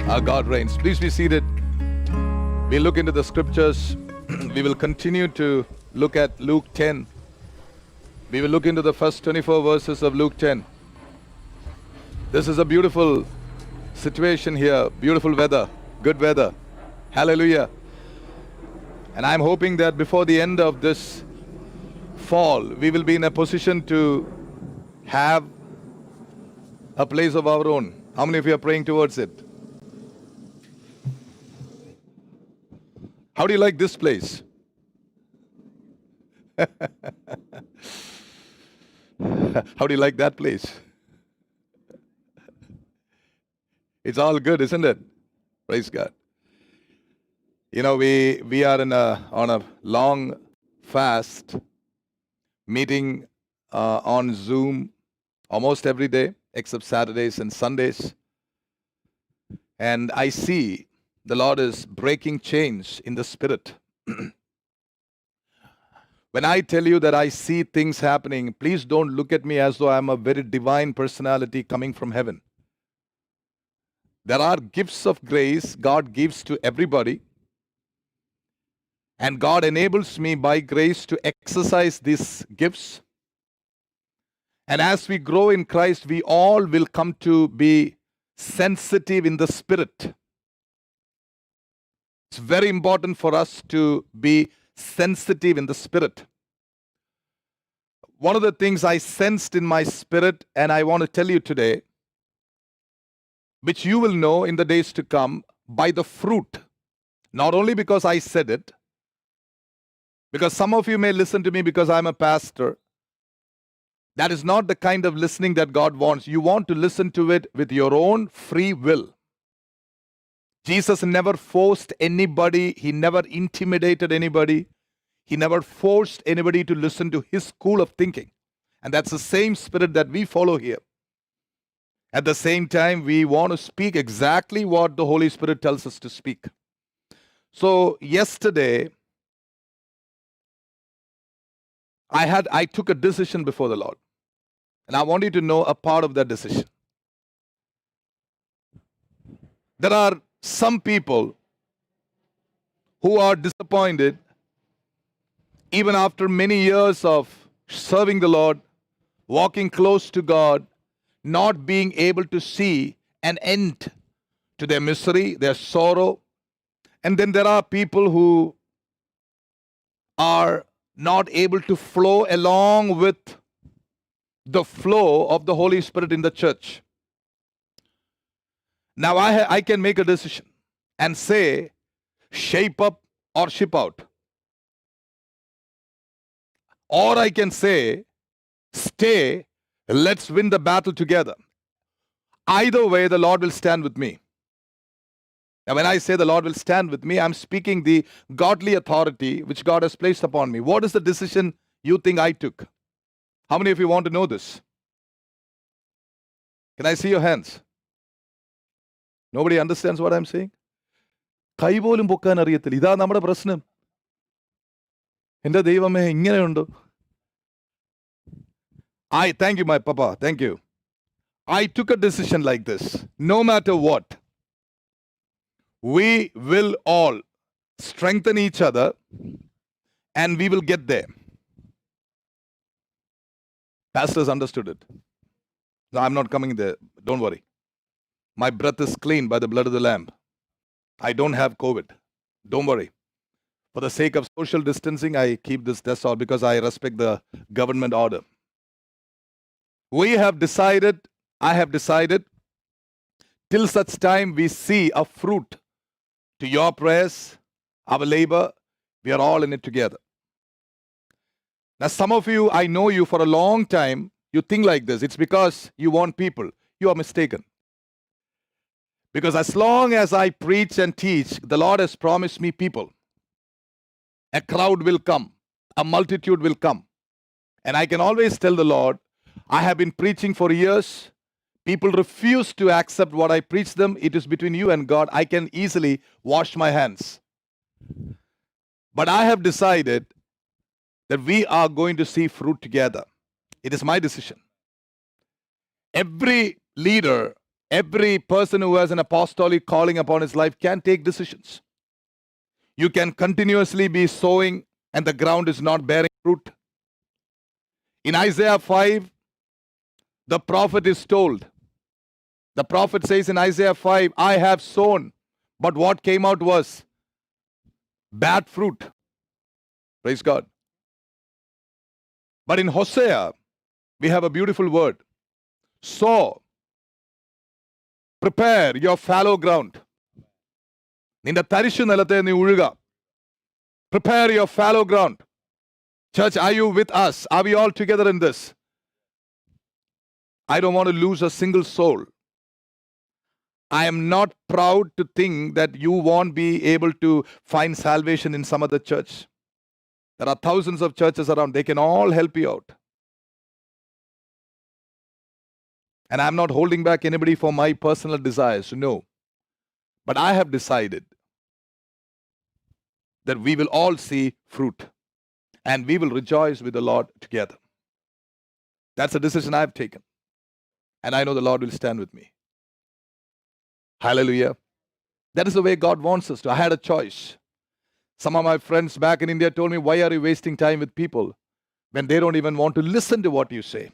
Our God reigns. Please be seated. We look into the scriptures. We will continue to look at Luke 10. We will look into the first 24 verses of Luke 10. This is a beautiful situation here. Beautiful weather. Good weather. Hallelujah. And I'm hoping that before the end of this fall, we will be in a position to have a place of our own. How many of you are praying towards it? How do you like this place? How do you like that place? It's all good, isn't it? Praise God. You know, we are on a long fast, meeting on Zoom almost every day, except Saturdays and Sundays. And I see the Lord is breaking chains in the spirit. When I tell you that I see things happening, please don't look at me as though I'm a very divine personality coming from heaven. There are gifts of grace God gives to everybody. And God enables me by grace to exercise these gifts. And as we grow in Christ, we all will come to be sensitive in the spirit. It's very important for us to be sensitive in the spirit. One of the things I sensed in my spirit, and I want to tell you today, which you will know in the days to come by the fruit. Not only because I said it, because some of you may listen to me because I'm a pastor. That is not the kind of listening that God wants. You want to listen to it with your own free will. Jesus never forced anybody. He never intimidated anybody. He never forced anybody to listen to his school of thinking. And that's the same spirit that we follow here. At the same time, we want to speak exactly what the Holy Spirit tells us to speak. So yesterday, I took a decision before the Lord. And I want you to know a part of that decision. There are some people who are disappointed even after many years of serving the Lord, walking close to God, not being able to see an end to their misery, their sorrow. And then there are people who are not able to flow along with the flow of the Holy Spirit in the church. Now I can make a decision and say, shape up or ship out. Or I can say, stay, let's win the battle together. Either way, the Lord will stand with me. Now, when I say the Lord will stand with me, I'm speaking the godly authority which God has placed upon me. What is the decision you think I took? How many of you want to know this? Can I see your hands? Nobody understands what I'm saying? കൈപോലും പൊക്കാൻ അറിയത്തില്ല. ഇതാ നമ്മുടെ പ്രശ്നം. എൻ്റെ ദൈവമേ ഇങ്ങനെയുണ്ടോ? Thank you, my papa. Thank you. I took a decision like this. No matter what, we will all strengthen each other and we will get there. Pastors understood it. No, I'm not coming there. Don't worry. My breath is clean by the blood of the Lamb. I don't have COVID. Don't worry. For the sake of social distancing, I keep this test all because I respect the government order. I have decided, till such time we see a fruit to your prayers, our labor, we are all in it together. Now, some of you, I know you for a long time, you think like this. It's because you want people. You are mistaken. Because as long as I preach and teach, the Lord has promised me people. A crowd will come. A multitude will come. And I can always tell the Lord, I have been preaching for years. People refuse to accept what I preach them. It is between you and God. I can easily wash my hands. But I have decided that we are going to see fruit together. It is my decision. Every leader, Every person who has an apostolic calling upon his life can take decisions. You can continuously be sowing and the ground is not bearing fruit. In Isaiah 5, the prophet is told, the prophet says in Isaiah 5, I have sown, but what came out was bad fruit. Praise God. But in Hosea, we have a beautiful word. Sow, prepare your fallow ground. നിന്റെ തരിശു നിലത്തെ നീ ഉഴുക. Prepare your fallow ground. Church, are you with us? Are we all together in this? I don't want to lose a single soul. I am not proud to think that you won't be able to find salvation in some other church. There are thousands of churches around. They can all help you out. And I'm not holding back anybody for my personal desires. No. But I have decided that we will all see fruit. And we will rejoice with the Lord together. That's a decision I've taken. And I know the Lord will stand with me. Hallelujah. That is the way God wants us to. I had a choice. Some of my friends back in India told me, why are you wasting time with people when they don't even want to listen to what you say?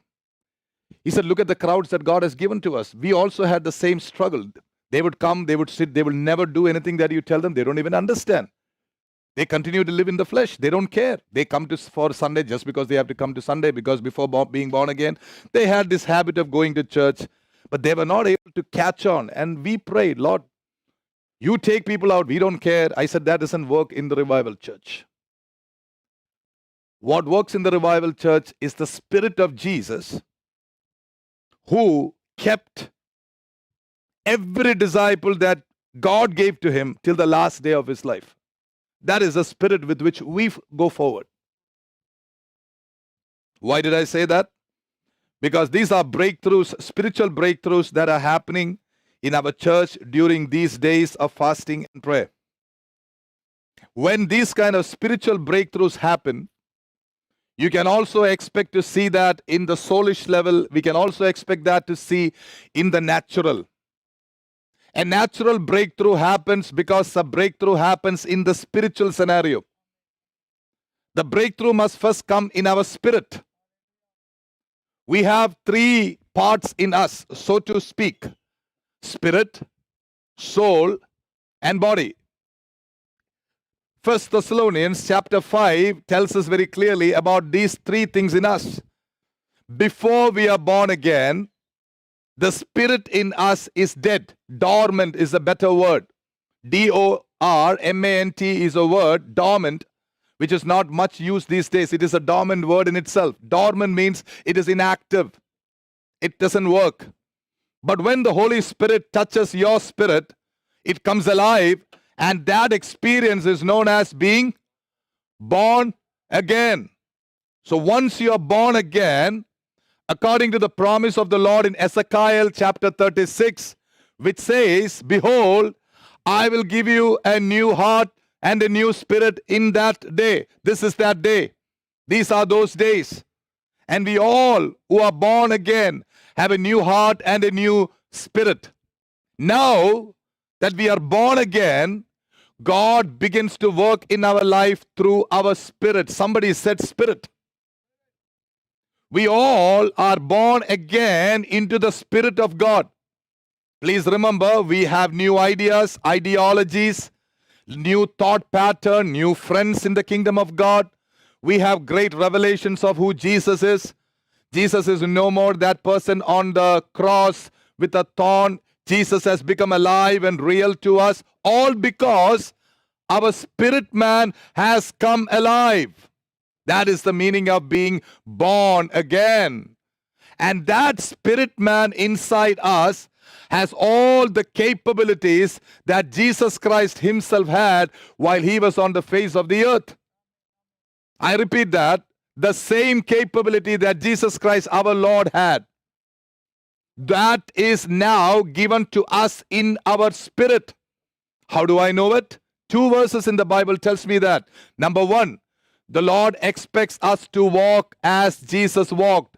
He said, look at the crowds that God has given to us. We also had the same struggle. They would come, they would sit, they will never do anything that you tell them. They don't even understand. They continue to live in the flesh. They don't care. They come for Sunday just because they have to come to Sunday, because before being born again, they had this habit of going to church, but they were not able to catch on. And we prayed, Lord, you take people out. We don't care. I said, that doesn't work in the revival church. What works in the revival church is the Spirit of Jesus, who kept every disciple that God gave to him till the last day of his life. That is the spirit with which we go forward. Why did I say that? Because these are breakthroughs, spiritual breakthroughs that are happening in our church during these days of fasting and prayer. When these kind of spiritual breakthroughs happen, you can also expect to see that in the soulish level. We can also expect that to see in the natural. A natural breakthrough happens because a breakthrough happens in the spiritual scenario. The breakthrough must first come in our spirit. We have three parts in us, so to speak: spirit, soul, and body. 1 Thessalonians chapter 5 tells us very clearly about these three things in us. Before we are born again, the spirit in us is dead. Dormant is a better word. D-O-R-M-A-N-T is a word, dormant, which is not much used these days. It is a dormant word in itself. Dormant means it is inactive. It doesn't work. But when the Holy Spirit touches your spirit, it comes alive, and that experience is known as being born again. So once you are born again, according to the promise of the Lord in Ezekiel chapter 36, which says, behold, I will give you a new heart and a new spirit in that day. This is that day. These are those days. And we all who are born again have a new heart and a new spirit. Now that we are born again, God begins to work in our life through our spirit. Somebody said spirit. We all are born again into the Spirit of God. Please remember, we have new ideas, ideologies, new thought pattern, new friends in the kingdom of God. We have great revelations of who Jesus is. Jesus is no more that person on the cross with a thorn. Jesus has become alive and real to us, all because our spirit man has come alive. That is the meaning of being born again. And that spirit man inside us has all the capabilities that Jesus Christ himself had while he was on the face of the earth. I repeat that. The same capability that Jesus Christ our Lord had, that is now given to us in our spirit. How do I know it? 2 verses in the Bible tells me that. Number 1, the Lord expects us to walk as Jesus walked.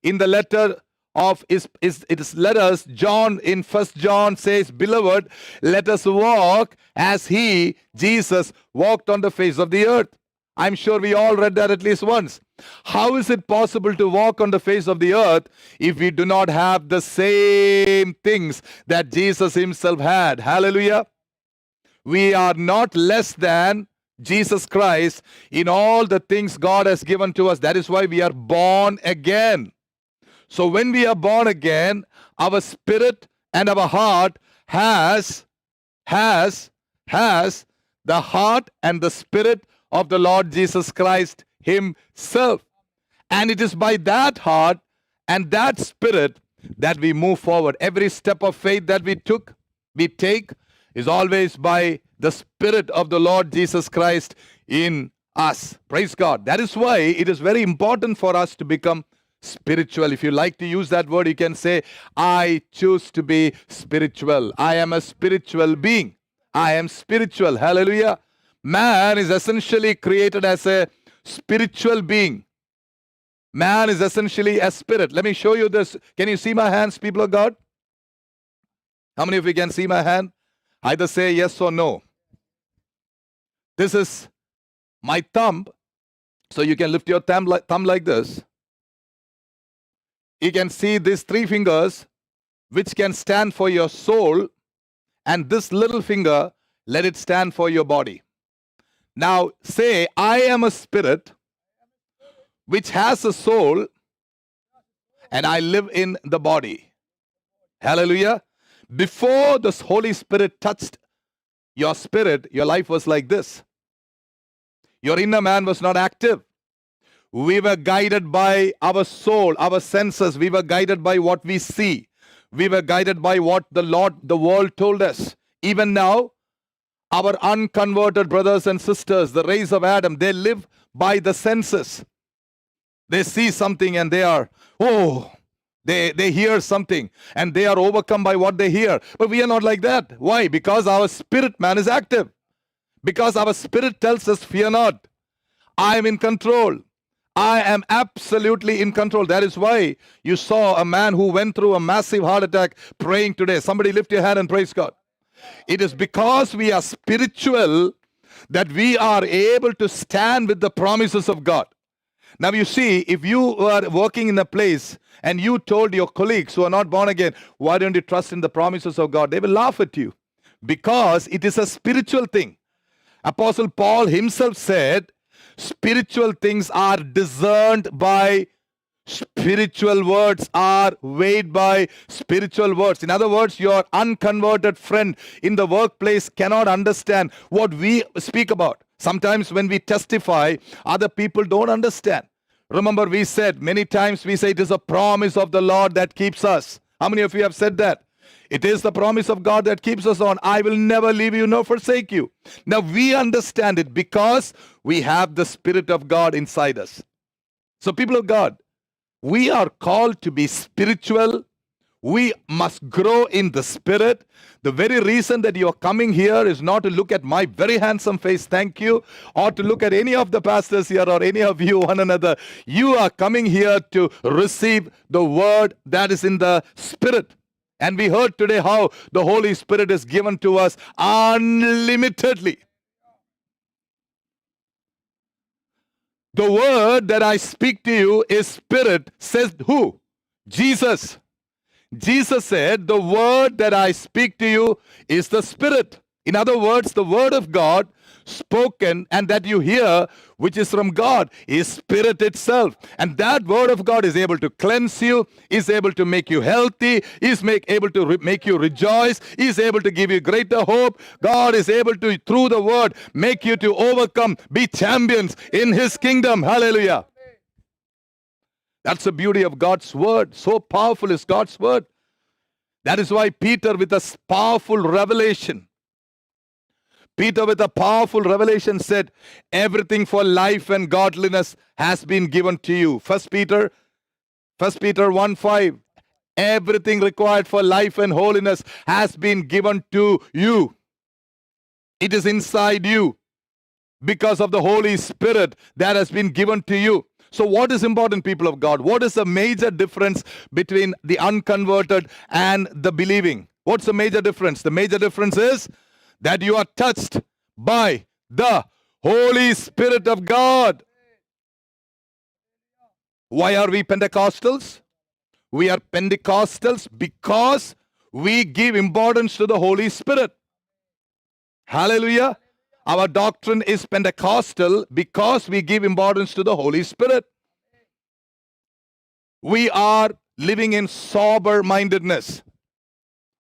In the letter of it is let us. John in First John says, beloved, let us walk as he, Jesus, walked on the face of the earth. I'm sure we all read that at least once. How is it possible to walk on the face of the earth if we do not have the same things that Jesus himself had? Hallelujah. We are not less than Jesus Christ in all the things God has given to us. That is why we are born again. So when we are born again, our spirit and our heart has the heart and the spirit of the Lord Jesus Christ himself. And it is by that heart and that spirit that we move forward. Every step of faith that we take is always by the Spirit of the Lord Jesus Christ in us. Praise God. That is why it is very important for us to become spiritual. If you like to use that word, you can say, I choose to be spiritual. I am a spiritual being. I am spiritual. Hallelujah. Man is essentially created as a spiritual being. Man is essentially a spirit. Let me show you this. Can you see my hands, people of God? How many of you can see my hand? Either say yes or no. This is my thumb. So you can lift your thumb like this. You can see these three fingers, which can stand for your soul. And this little finger, let it stand for your body. Now say, I am a spirit which has a soul, and I live in the body. Hallelujah. Before the Holy Spirit touched your spirit, your life was like this. Your inner man was not active. We were guided by our soul, our senses. We were guided by what we see. We were guided by what the world told us. Even now, our unconverted brothers and sisters, the race of Adam, they live by the senses. They see something and they are, they hear something and they are overcome by what they hear. But we are not like that. Why? Because our spirit man is active. Because our spirit tells us, fear not. I am in control. I am absolutely in control. That is why you saw a man who went through a massive heart attack praying today. Somebody lift your hand and praise God. It is because we are spiritual that we are able to stand with the promises of God. Now you see, if you are working in a place and you told your colleagues who are not born again, why don't you trust in the promises of God? They will laugh at you because it is a spiritual thing. Apostle Paul himself said, spiritual things are discerned by spiritual words, are weighed by spiritual words. In other words, your unconverted friend in the workplace cannot understand what we speak about. Sometimes when we testify, other people don't understand. Remember, we said many times, we say it is a promise of the Lord that keeps us. How many of you have said that? It is the promise of God that keeps us on. I will never leave you nor forsake you. Now we understand it because we have the Spirit of God inside us. So people of God, we are called to be spiritual. We must grow in the Spirit. The very reason that you are coming here is not to look at my very handsome face, thank you, or to look at any of the pastors here or any of you, one another. You are coming here to receive the word that is in the Spirit. And we heard today how the Holy Spirit is given to us unlimitedly. The word that I speak to you is Spirit, says who? Jesus. Jesus said, the word that I speak to you is the Spirit. In other words, the word of God spoken and that you hear, which is from God, is Spirit itself. And that word of God is able to cleanse you, is able to make you healthy, is able to make you rejoice, is able to give you greater hope. God is able to, through the word, make you to overcome, be champions in His kingdom. Hallelujah. That's the beauty of God's word. So powerful is God's word. That is why Peter, with a powerful revelation, said, everything for life and godliness has been given to you. First Peter 1:5. Everything required for life and holiness has been given to you. It is inside you because of the Holy Spirit that has been given to you. So what is important, people of God? What is the major difference between the unconverted and the believing? What's the major difference? The major difference is that you are touched by the Holy Spirit of God. Why are we Pentecostals? We are Pentecostals because we give importance to the Holy Spirit. Hallelujah. Our doctrine is Pentecostal because we give importance to the Holy Spirit. We are living in sober-mindedness.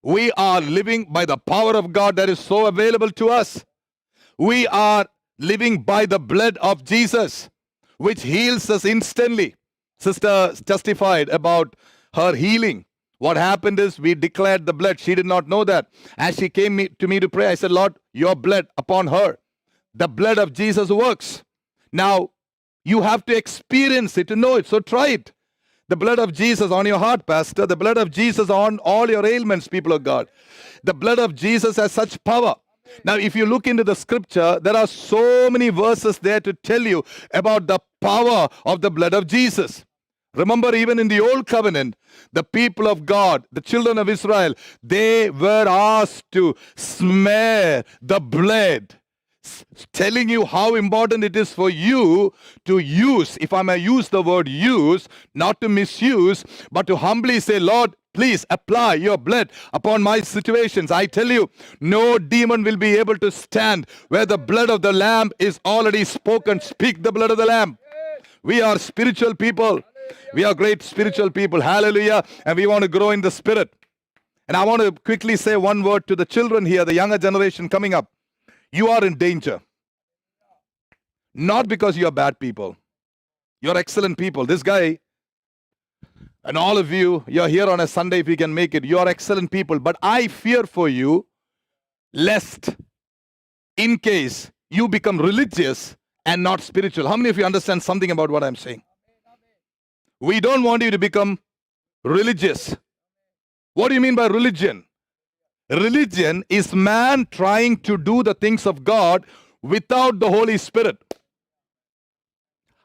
We are living by the power of God that is so available to us. We are living by the blood of Jesus, which heals us instantly. Sister testified about her healing. What happened is we declared the blood. She did not know that. As she came to me to pray, I said, Lord, your blood upon her. The blood of Jesus works. Now, you have to experience it to know it, so try it. The blood of Jesus on your heart, Pastor. The blood of Jesus on all your ailments, people of God. The blood of Jesus has such power. Now, if you look into the scripture, there are so many verses there to tell you about the power of the blood of Jesus. Remember, even in the Old Covenant, the people of God, the children of Israel, they were asked to smear the blood, telling you how important it is for you to use, if I may use the word use, not to misuse, but to humbly say, Lord, please apply your blood upon my situations. I tell you, no demon will be able to stand where the blood of the Lamb is already spoken. Speak the blood of the Lamb. We are spiritual people. We are great spiritual people. Hallelujah. And we want to grow in the Spirit. And I want to quickly say one word to the children here, the younger generation coming up. You are in danger. Not because you are bad people. You're excellent people. This guy and all of you, you're here on a Sunday if you can make it. You're excellent people. But I fear for you, lest in case you become religious and not spiritual. How many of you understand something about what I'm saying? We don't want you to become religious. What do you mean by religion? Religion is man trying to do the things of God without the Holy Spirit.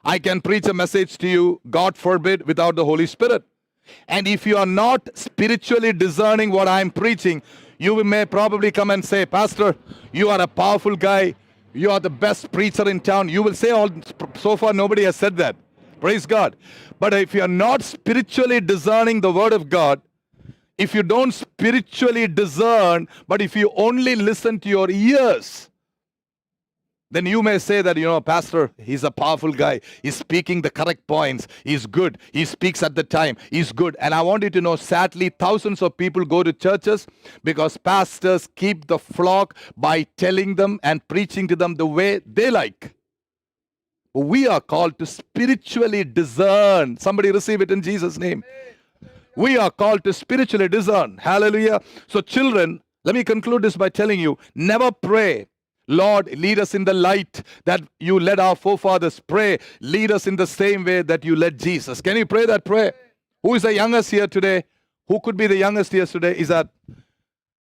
I can preach a message to you, God forbid, without the Holy Spirit. And if you are not spiritually discerning what I'm preaching, you may probably come and say, Pastor, you are a powerful guy. You are the best preacher in town. You will say, so far nobody has said that. Praise God. But if you are not spiritually discerning the word of God, if you don't spiritually discern, but if you only listen to your ears, then you may say that, Pastor, he's a powerful guy. He's speaking the correct points. He's good. He speaks at the time. He's good. And I want you to know, sadly, thousands of people go to churches because pastors keep the flock by telling them and preaching to them the way they like. We are called to spiritually discern. Somebody receive it in Jesus' name. We are called to spiritually discern. Hallelujah. So children, let me conclude this by telling you, never pray, Lord, lead us in the light that you led our forefathers. Pray, lead us in the same way that you led Jesus. Can you pray that prayer? Who is the youngest here today? Who could be the youngest here today?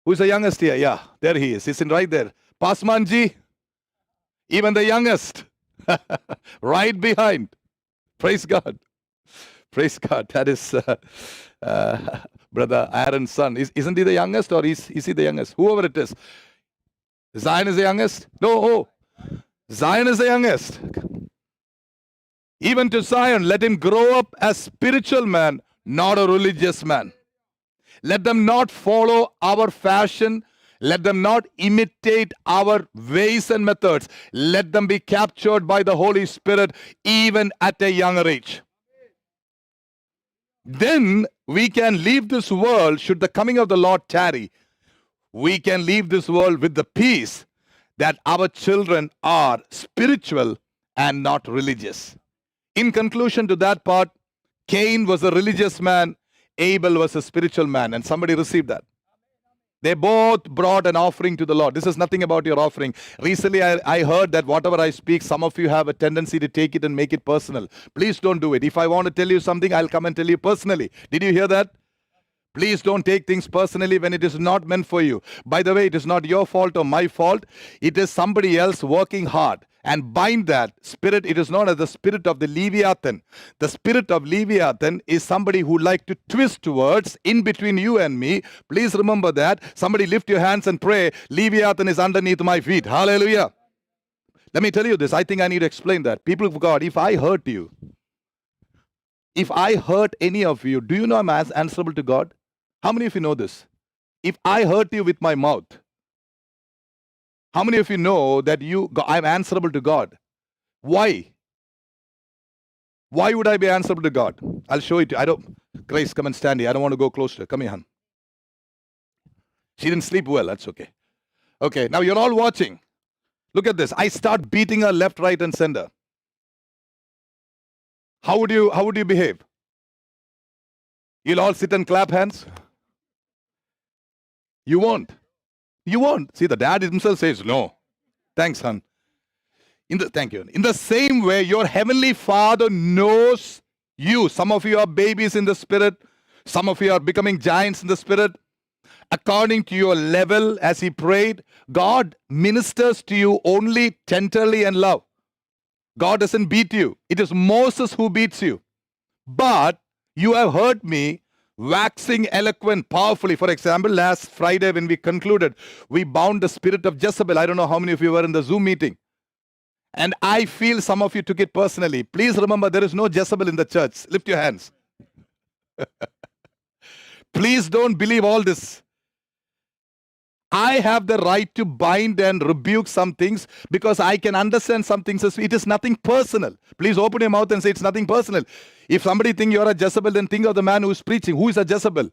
Who is the youngest here? Yeah, there he is. He's in right there. Pasmanji, even the youngest. Right behind. Praise God. Praise God. That is Brother Aaron's son. Isn't he the youngest, or is he the youngest? Whoever it is. Zion is the youngest? No. Zion is the youngest. Even to Zion, let him grow up as spiritual man, not a religious man. Let them not follow our fashion. Let them not imitate our ways and methods. Let them be captured by the Holy Spirit even at a younger age. Then we can leave this world, should the coming of the Lord tarry, we can leave this world with the peace that our children are spiritual and not religious. In conclusion to that part, Cain was a religious man, Abel was a spiritual man, and somebody received that. They both brought an offering to the Lord. This is nothing about your offering. Recently, I heard that whatever I speak, some of you have a tendency to take it and make it personal. Please don't do it. If I want to tell you something, I'll come and tell you personally. Did you hear that? Please don't take things personally when it is not meant for you. By the way, it is not your fault or my fault. It is somebody else working hard. and bind that spirit. It is known as the spirit of the Leviathan. The spirit of Leviathan is somebody who like to twist words in between you and me. Please remember that. Somebody lift your hands and pray, Leviathan is underneath my feet. Hallelujah. Let me tell you this. I think I need to explain that. People of God, if I hurt you, if I hurt any of you, do you know I'm answerable to God? How many of you know this? If I hurt you with my mouth, how many of you know that I'm answerable to God? Why? Why would I be answerable to God? I'll show it to you. Grace, come and stand here. I don't want to go close to her. Come here, hon. She didn't sleep well. That's okay. Okay, now you're all watching. Look at this. I start beating her left, right, and center. How would you behave? You'll all sit and clap hands? You won't. You won't. See, the dad himself says, no. Thanks, son. Thank you. In the same way, your heavenly Father knows you. Some of you are babies in the spirit. Some of you are becoming giants in the spirit. According to your level, as he prayed, God ministers to you only tenderly and love. God doesn't beat you. It is Moses who beats you. But you have heard me waxing eloquent powerfully. For example, last Friday when we concluded, we bound the spirit of Jezebel. I don't know how many of you were in the Zoom meeting. And I feel some of you took it personally. Please remember, there is no Jezebel in the church. Lift your hands. Please don't believe all this. I have the right to bind and rebuke some things because I can understand some things. It is nothing personal. Please open your mouth and say it's nothing personal. If somebody thinks you're a Jezebel, then think of the man who's preaching. Who is a Jezebel?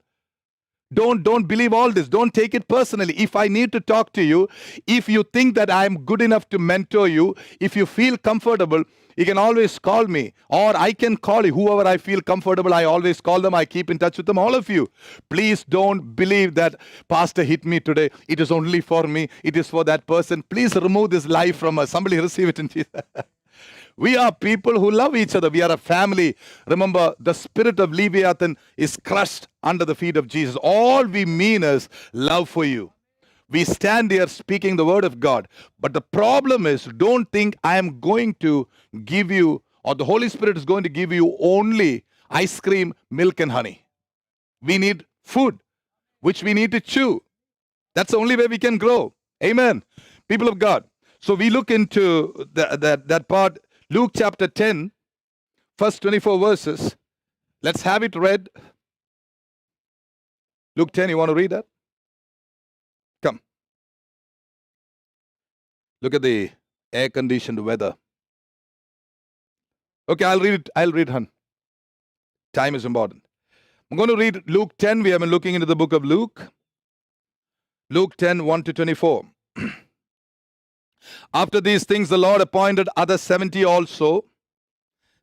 Don't believe all this. Don't take it personally. If I need to talk to you, if you think that I'm good enough to mentor you, if you feel comfortable, you can always call me, or I can call you. Whoever I feel comfortable, I always call them. I keep in touch with them, all of you. Please don't believe that pastor hit me today. It is only for me. It is for that person. Please remove this lie from us. Somebody receive it in Jesus. We are people who love each other. We are a family. Remember, the spirit of Leviathan is crushed under the feet of Jesus. All we mean is love for you. We stand here speaking the word of God. But the problem is, don't think I am going to give you, or the Holy Spirit is going to give you only ice cream, milk, and honey. We need food, which we need to chew. That's the only way we can grow. Amen. People of God. So we look into that part, Luke chapter 10, first 24 verses. Let's have it read. Luke 10, you want to read that? Come. Look at the air-conditioned weather. Okay, I'll read it. I'll read, hon. Time is important. I'm going to read Luke 10. We have been looking into the book of Luke. Luke 10, 1 to 24. After these things, the Lord appointed other 70 also,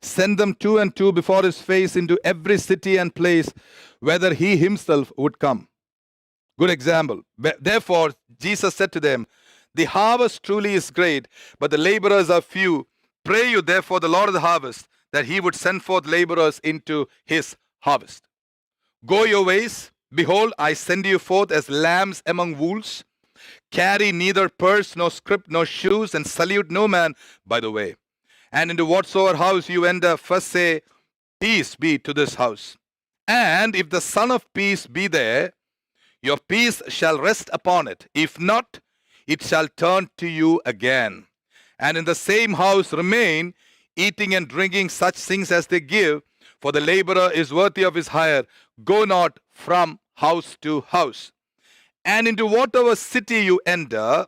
sent them 2 and 2 before his face into every city and place, whether he himself would come. Good example. Therefore, Jesus said to them, the harvest truly is great, but the laborers are few. Pray you therefore the Lord of the harvest, that he would send forth laborers into his harvest. Go your ways. Behold, I send you forth as lambs among wolves. Carry neither purse, nor scrip, nor shoes, and salute no man by the way. And into whatsoever house you enter, first say, peace be to this house. And if the Son of Peace be there, your peace shall rest upon it. If not, it shall turn to you again. And in the same house remain, eating and drinking such things as they give, for the laborer is worthy of his hire. Go not from house to house. And into whatever city you enter,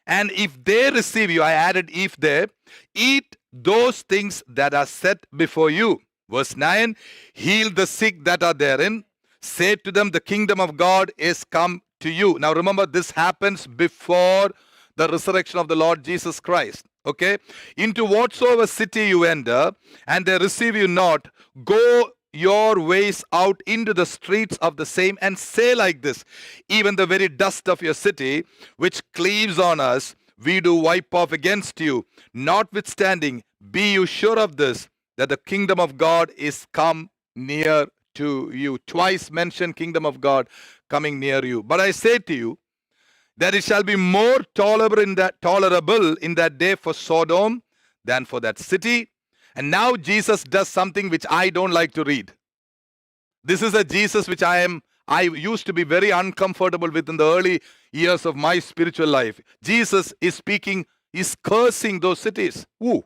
and if they receive you, I added if they, eat those things that are set before you. Verse 9, heal the sick that are therein. Say to them, the kingdom of God is come to you. Now remember, this happens before the resurrection of the Lord Jesus Christ. Okay? Into whatsoever city you enter, and they receive you not, go your ways out into the streets of the same, and say like this, even the very dust of your city, which cleaves on us, we do wipe off against you. Notwithstanding, be you sure of this, that the kingdom of God is come near to you. Twice mentioned kingdom of God coming near you. But I say to you, that it shall be more tolerable in that day for Sodom than for that city. And now Jesus does something which I don't like to read. This is a Jesus which I used to be very uncomfortable with in the early years of my spiritual life. Jesus is speaking, is cursing those cities. Ooh.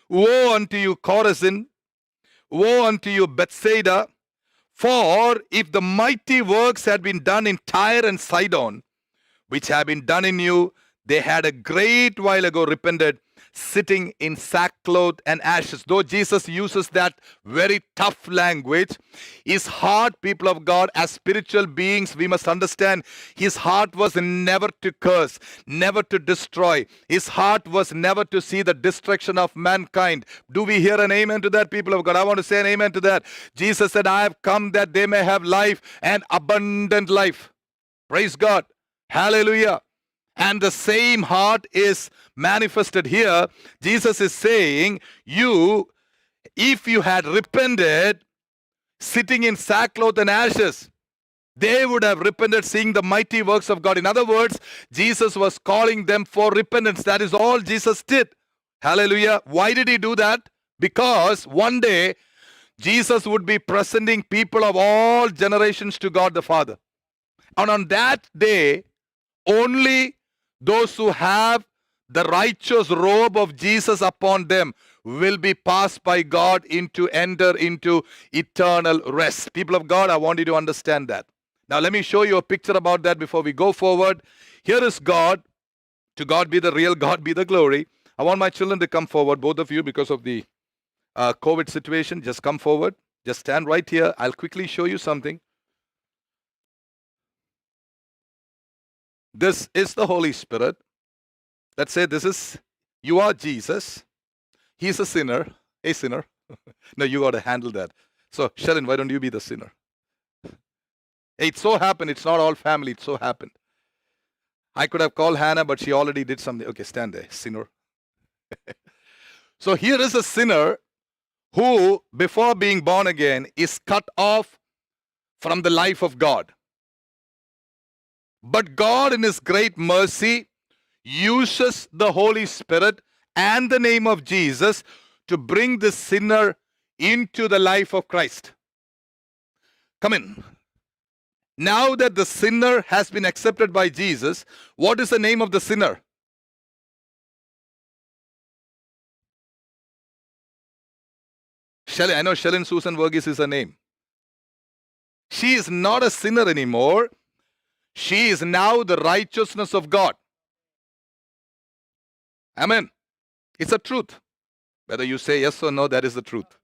Woe unto you, Chorazin! Woe unto you, Bethsaida! For if the mighty works had been done in Tyre and Sidon, which have been done in you, they had a great while ago repented, sitting in sackcloth and ashes. Though Jesus uses that very tough language, his heart, people of God, as spiritual beings, we must understand his heart was never to curse, never to destroy. His heart was never to see the destruction of mankind. Do we hear an amen to that, people of God? I want to say an amen to that. Jesus said, I have come that they may have life and abundant life. Praise God. Hallelujah. And the same heart is manifested here. Jesus is saying, if you had repented, sitting in sackcloth and ashes, they would have repented, seeing the mighty works of God. In other words, Jesus was calling them for repentance. That is all Jesus did. Hallelujah. Why did he do that? Because one day, Jesus would be presenting people of all generations to God the Father. And on that day, only those who have the righteous robe of Jesus upon them will be passed by God to enter into eternal rest. People of God, I want you to understand that. Now let me show you a picture about that before we go forward. Here is God. To God be the real, God be the glory. I want my children to come forward, both of you, because of the COVID situation. Just come forward. Just stand right here. I'll quickly show you something. This is the Holy Spirit. Let's say you are Jesus. He's a sinner. A sinner. No, you got to handle that. So, Sharon, why don't you be the sinner? It so happened, it's not all family, it so happened. I could have called Hannah, but she already did something. Okay, stand there, sinner. So here is a sinner who, before being born again, is cut off from the life of God. But God, in his great mercy, uses the Holy Spirit and the name of Jesus to bring the sinner into the life of Christ. Come in. Now that the sinner has been accepted by Jesus, what is the name of the sinner? I know Shelley Susan Verghese is her name. She is not a sinner anymore. She is now the righteousness of God. Amen. It's a truth. Whether you say yes or no, that is the truth.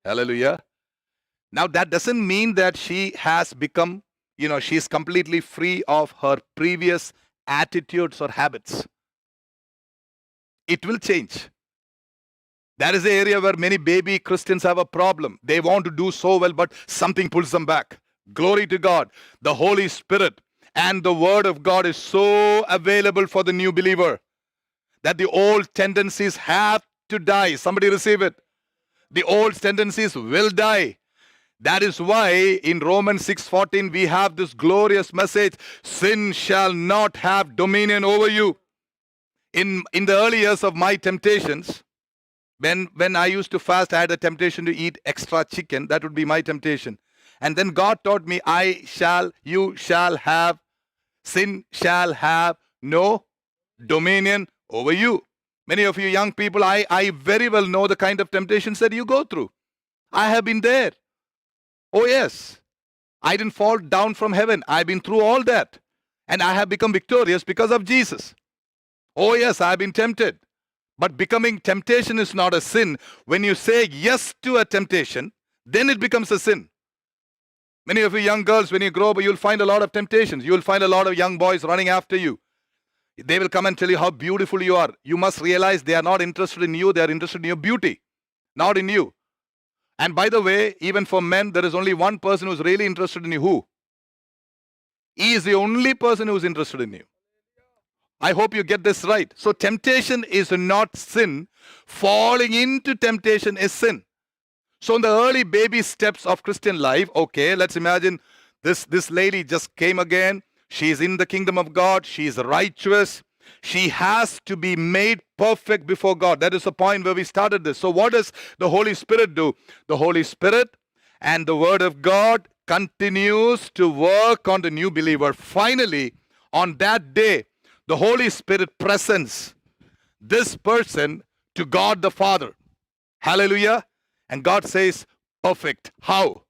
Hallelujah. Now that doesn't mean that she has become, she's completely free of her previous attitudes or habits. It will change. That is the area where many baby Christians have a problem. They want to do so well, but something pulls them back. Glory to God. The Holy Spirit and the Word of God is so available for the new believer that the old tendencies have to die. Somebody receive it. The old tendencies will die. That is why in Romans 6:14 we have this glorious message, sin shall not have dominion over you. In the early years of my temptations, when I used to fast, I had a temptation to eat extra chicken. That would be my temptation. And then God taught me, you shall have, sin shall have no dominion over you. Many of you young people, I very well know the kind of temptations that you go through. I have been there. Oh yes, I didn't fall down from heaven. I've been through all that. And I have become victorious because of Jesus. Oh yes, I've been tempted. But becoming temptation is not a sin. When you say yes to a temptation, then it becomes a sin. Many of you young girls, when you grow up, you'll find a lot of temptations. You'll find a lot of young boys running after you. They will come and tell you how beautiful you are. You must realize they are not interested in you. They are interested in your beauty, not in you. And by the way, even for men, there is only one person who's really interested in you. Who? He is the only person who is interested in you. I hope you get this right. So temptation is not sin. Falling into temptation is sin. So in the early baby steps of Christian life, okay, let's imagine this lady just came again. She is in the kingdom of God. She is righteous. She has to be made perfect before God. That is the point where we started this. So what does the Holy Spirit do? The Holy Spirit and the Word of God continues to work on the new believer. Finally, on that day, the Holy Spirit presents this person to God the Father. Hallelujah. And God says, perfect. How?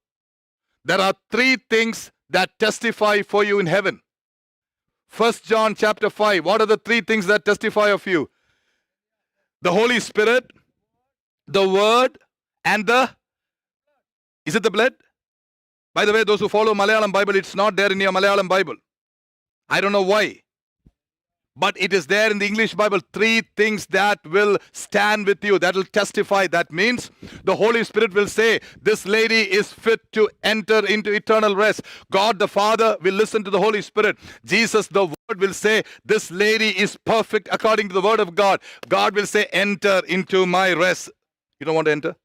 There are three things that testify for you in heaven. 1 John chapter 5. What are the three things that testify of you? The Holy Spirit, the Word, and is it the blood? By the way, those who follow Malayalam Bible, it's not there in your Malayalam Bible. I don't know why. But it is there in the English Bible. Three things that will stand with you, that will testify. That means the Holy Spirit will say, this lady is fit to enter into eternal rest. God the Father will listen to the Holy Spirit. Jesus the Word will say, this lady is perfect according to the Word of God. God will say, enter into my rest. You don't want to enter?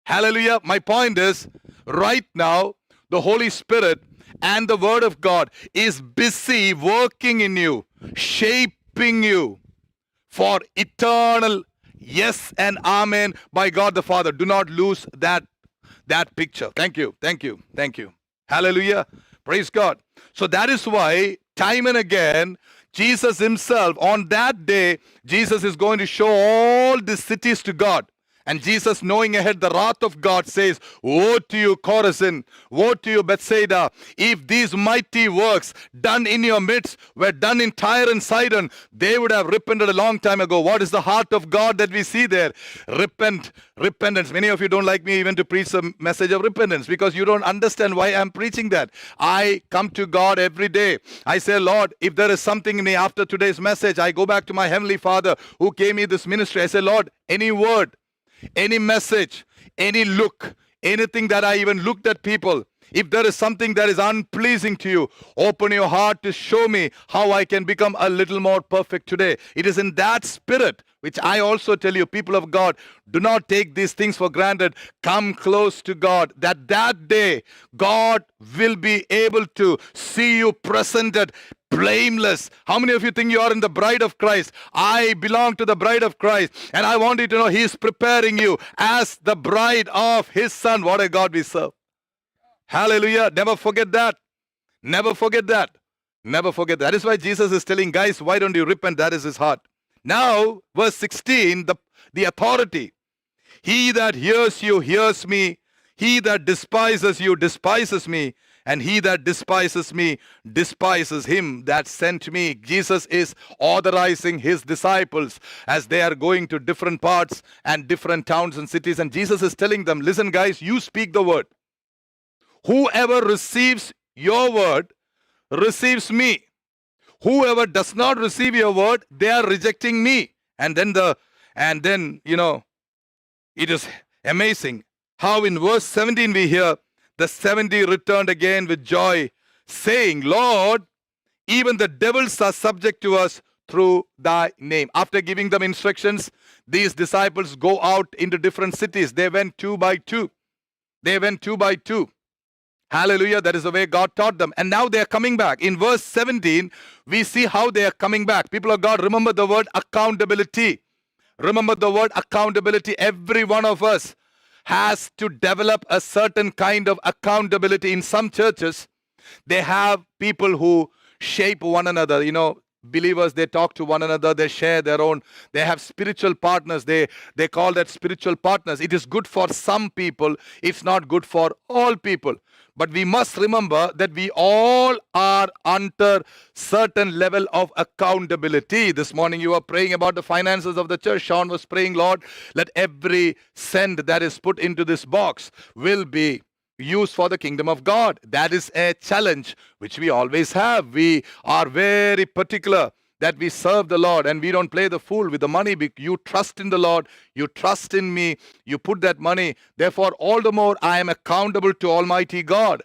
Hallelujah. My point is, right now, the Holy Spirit and the Word of God is busy working in you, shaping you for eternal yes and amen by God the Father. Do not lose that picture. Thank you. Hallelujah. Praise God. So that is why time and again, Jesus himself, on that day, Jesus is going to show all the cities to God. And Jesus, knowing ahead the wrath of God, says, woe to you, Chorazin, woe to you, Bethsaida, if these mighty works done in your midst were done in Tyre and Sidon, they would have repented a long time ago. What is the heart of God that we see there? Repentance. Many of you don't like me even to preach a message of repentance because you don't understand why I'm preaching that. I come to God every day. I say, Lord, if there is something in me after today's message, I go back to my Heavenly Father who gave me this ministry. I say, Lord, any word, any message, any look, anything that I even looked at people, if there is something that is unpleasing to you, open your heart to show me how I can become a little more perfect today. It is in that spirit which I also tell you, people of God, do not take these things for granted. Come close to God, that day God will be able to see you presented blameless. How many of you think you are in the bride of Christ? I belong to the bride of Christ, and I want you to know He is preparing you as the bride of His Son. What a God we serve. Hallelujah. Never forget that. Never forget that. Never forget that. That is why Jesus is telling guys, why don't you repent? That is His heart. Now, verse 16, the authority. He that hears you hears me. He that despises you despises me. And he that despises me despises him that sent me. Jesus is authorizing his disciples as they are going to different parts and different towns and cities. And Jesus is telling them, listen guys, you speak the word. Whoever receives your word receives me. Whoever does not receive your word, they are rejecting me. And then it is amazing how in verse 17 we hear, the 70 returned again with joy, saying, Lord, even the devils are subject to us through thy name. After giving them instructions, these disciples go out into different cities. They went two by two. Hallelujah. That is the way God taught them. And now they are coming back. In verse 17, we see how they are coming back. People of God, remember the word accountability. Remember the word accountability. Every one of us has to develop a certain kind of accountability. In some churches, they have people who shape one another. Believers, they talk to one another, they share their own, they have spiritual partners, they call that spiritual partners. It is good for some people, it's not good for all people. But we must remember that we all are under certain level of accountability. This morning you were praying about the finances of the church. Sean was praying, Lord, let every cent that is put into this box will be used for the kingdom of God. That is a challenge which we always have. We are very particular that we serve the Lord and we don't play the fool with the money. You trust in the Lord, you trust in me, you put that money. Therefore, all the more I am accountable to Almighty God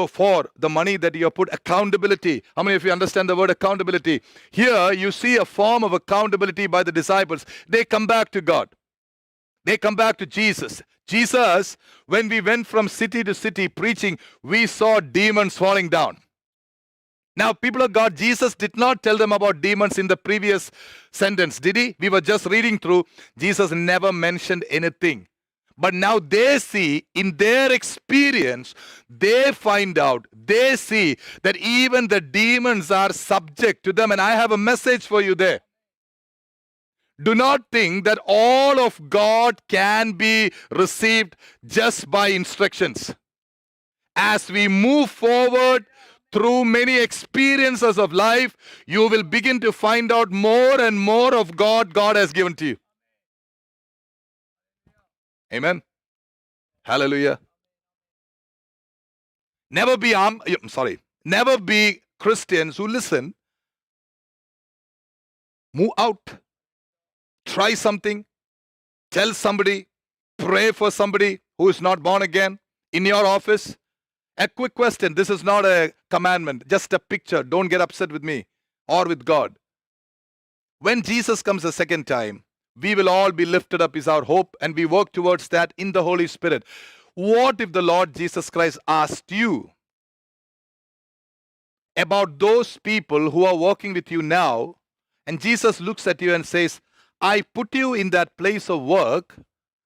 for the money that you have put. Accountability. How many of you understand the word accountability? Here you see a form of accountability by the disciples. They come back to God. They come back to Jesus. Jesus, when we went from city to city preaching, we saw demons falling down. Now, people of God, Jesus did not tell them about demons in the previous sentence, did he? We were just reading through. Jesus never mentioned anything. But now they see, in their experience, they find out, they see that even the demons are subject to them. And I have a message for you there. Do not think that all of God can be received just by instructions. As we move forward through many experiences of life, you will begin to find out more and more of God has given to you. Amen. Hallelujah. Never be Christians who listen. Move out. Try something. Tell somebody. Pray for somebody who is not born again in your office. A quick question. This is not a commandment, just a picture. Don't get upset with me or with God. When Jesus comes a second time, we will all be lifted up is our hope, and we work towards that in the Holy Spirit. What if the Lord Jesus Christ asked you about those people who are working with you now, and Jesus looks at you and says, I put you in that place of work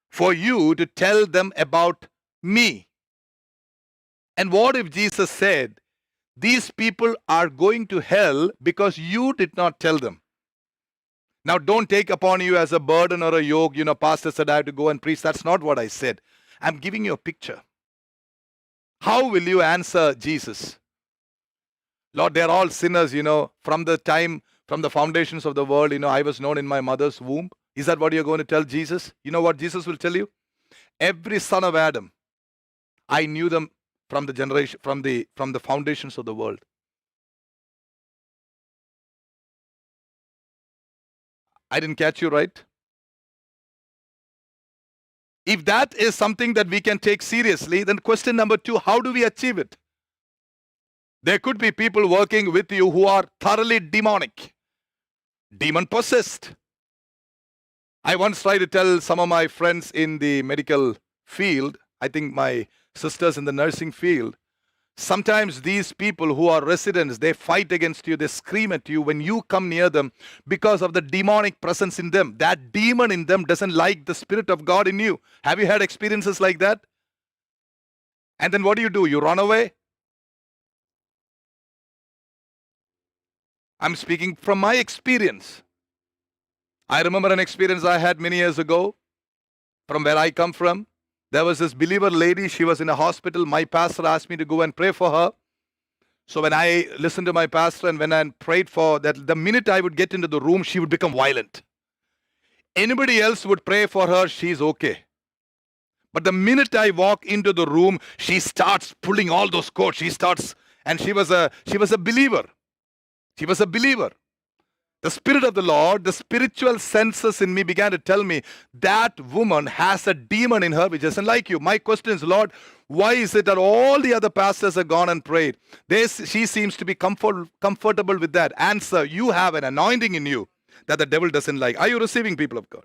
for you to tell them about me. And what if Jesus said, these people are going to hell because you did not tell them? Now, don't take upon you as a burden or a yoke. Pastor said I have to go and preach. That's not what I said. I'm giving you a picture. How will you answer Jesus? Lord, they're all sinners, from the foundations of the world, I was known in my mother's womb. Is that what you're going to tell Jesus? You know what Jesus will tell you? Every son of Adam, I knew them from the generation, from the foundations of the world. I didn't catch you, right? If that is something that we can take seriously, then question number 2, how do we achieve it? There could be people working with you who are thoroughly demonic, demon possessed. I once tried to tell some of my friends in the medical field, I think my sisters in the nursing field, sometimes these people who are residents, they fight against you, they scream at you when you come near them because of the demonic presence in them. That demon in them doesn't like the Spirit of God in you. Have you had experiences like that? And then what do? You run away? I'm speaking from my experience. I remember an experience I had many years ago from where I come from. There was this believer lady, she was in a hospital. My pastor asked me to go and pray for her. So when I listened to my pastor and when I prayed for that, the minute I would get into the room, she would become violent. Anybody else would pray for her, she's okay. But the minute I walk into the room, she starts pulling all those cords. And she was a believer. She was a believer. The Spirit of the Lord, the spiritual senses in me began to tell me that woman has a demon in her which doesn't like you. My question is, Lord, why is it that all the other pastors have gone and prayed? She seems to be comfortable with that. Answer, you have an anointing in you that the devil doesn't like. Are you receiving, people of God?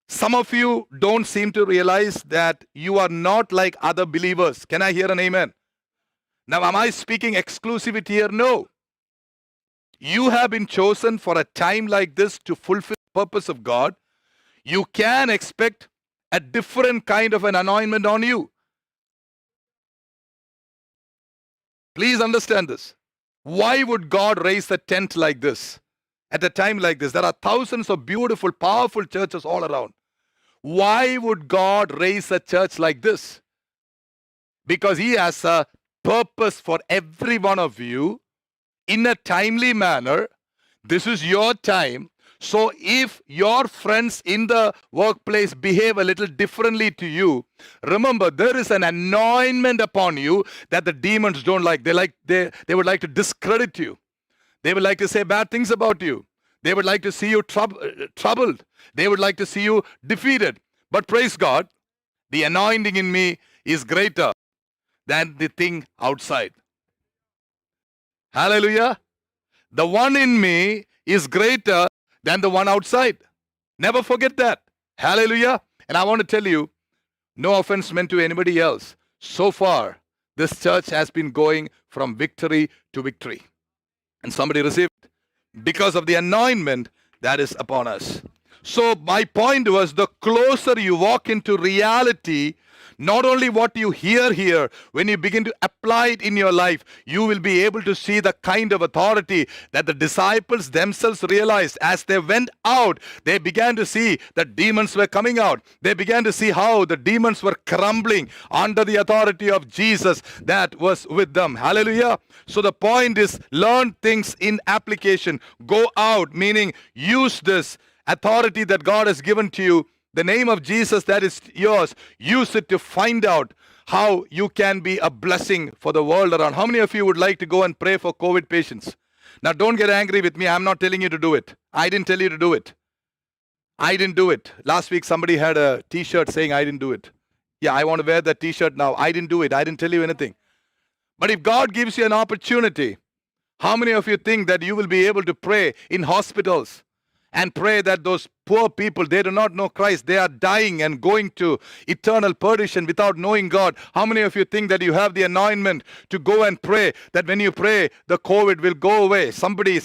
Some of you don't seem to realize that you are not like other believers. Can I hear an amen? Now, am I speaking exclusivity here? No. You have been chosen for a time like this to fulfill the purpose of God. You can expect a different kind of an anointment on you. Please understand this. Why would God raise a tent like this at a time like this? There are thousands of beautiful, powerful churches all around. Why would God raise a church like this? Because He has a purpose for every one of you in a timely manner. This is your time. So if your friends in the workplace behave a little differently to you, remember there is an anointment upon you that the demons don't like. They would like to discredit you. They would like to say bad things about you. They would like to see you troubled. They would like to see you defeated. But praise God, the anointing in me is greater than the thing outside. Hallelujah. The one in me is greater than the one outside. Never forget that. Hallelujah. And I want to tell you, no offense meant to anybody else. So far, This church has been going from victory to victory. And somebody received because of the anointment that is upon us. So my point was, the closer you walk into reality, not only what you hear here, when you begin to apply it in your life, you will be able to see the kind of authority that the disciples themselves realized as they went out. They began to see that demons were coming out. They began to see how the demons were crumbling under the authority of Jesus that was with them. Hallelujah. So the point is, learn things in application. Go out, meaning use this authority that God has given to you, the name of Jesus that is yours. Use it to find out how you can be a blessing for the world around. How many of you would like to go and pray for COVID patients? Now, don't get angry with me. I'm not telling you to do it. I didn't tell you to do it. I didn't do it. Last week, somebody had a t-shirt saying I didn't do it. Yeah, I want to wear that t-shirt now. I didn't do it. I didn't tell you anything. But if God gives you an opportunity, how many of you think that you will be able to pray in hospitals and pray that those poor people, they do not know Christ, they are dying and going to eternal perdition without knowing God? How many of you think that you have the anointment to go and pray, that when you pray, the COVID will go away? Somebody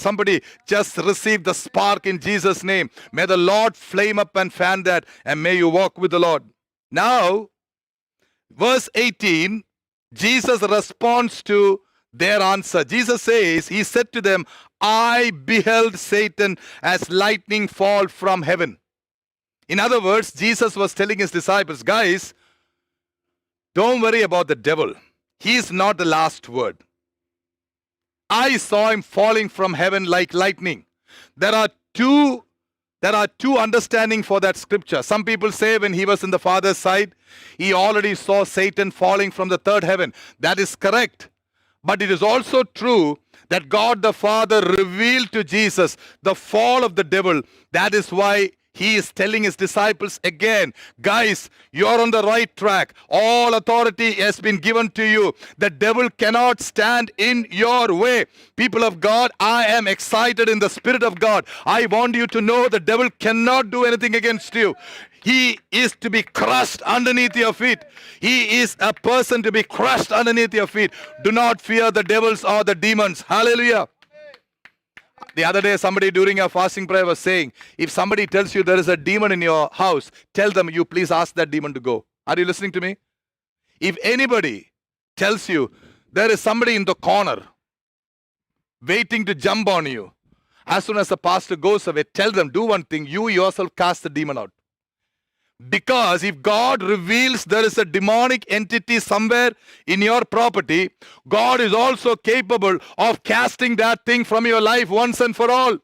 just receive the spark in Jesus' name. May the Lord flame up and fan that, and may you walk with the Lord. Now, verse 18, Jesus responds to their answer. Jesus says, he said to them, I beheld Satan as lightning fall from heaven. In other words, Jesus was telling his disciples, guys, don't worry about the devil. He's not the last word. I saw him falling from heaven like lightning. There are two understandings for that scripture. Some people say when he was in the Father's side, he already saw Satan falling from the third heaven. That is correct. But it is also true that God the Father revealed to Jesus the fall of the devil. That is why he is telling his disciples again, guys, you're on the right track. All authority has been given to you. The devil cannot stand in your way. People of God, I am excited in the Spirit of God. I want you to know the devil cannot do anything against you. He is to be crushed underneath your feet. He is a person to be crushed underneath your feet. Do not fear the devils or the demons. Hallelujah. The other day, somebody during a fasting prayer was saying, if somebody tells you there is a demon in your house, tell them, you please ask that demon to go. Are you listening to me? If anybody tells you there is somebody in the corner waiting to jump on you, as soon as the pastor goes away, tell them, do one thing, you yourself cast the demon out. Because if God reveals there is a demonic entity somewhere in your property, God is also capable of casting that thing from your life once and for all.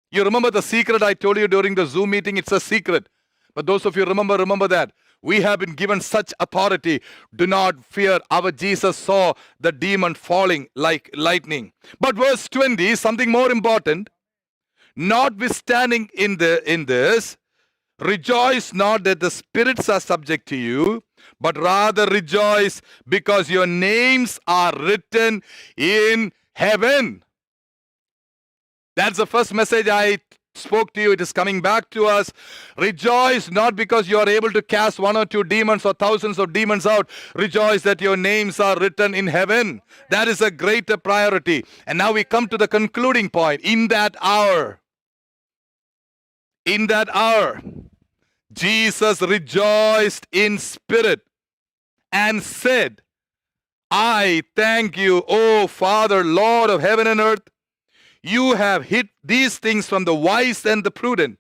You remember the secret I told you during the Zoom meeting? It's a secret. But those of you remember that. We have been given such authority. Do not fear. Our Jesus saw the demon falling like lightning. But verse 20, something more important. Notwithstanding in this, rejoice not that the spirits are subject to you, but rather rejoice because your names are written in heaven. That's the first message I spoke to you. It is coming back to us. Rejoice not because you are able to cast one or two demons or thousands of demons out. Rejoice that your names are written in heaven. That is a greater priority. And now we come to the concluding point. In that hour, Jesus rejoiced in spirit and said, I thank you, O Father, Lord of heaven and earth. You have hid these things from the wise and the prudent.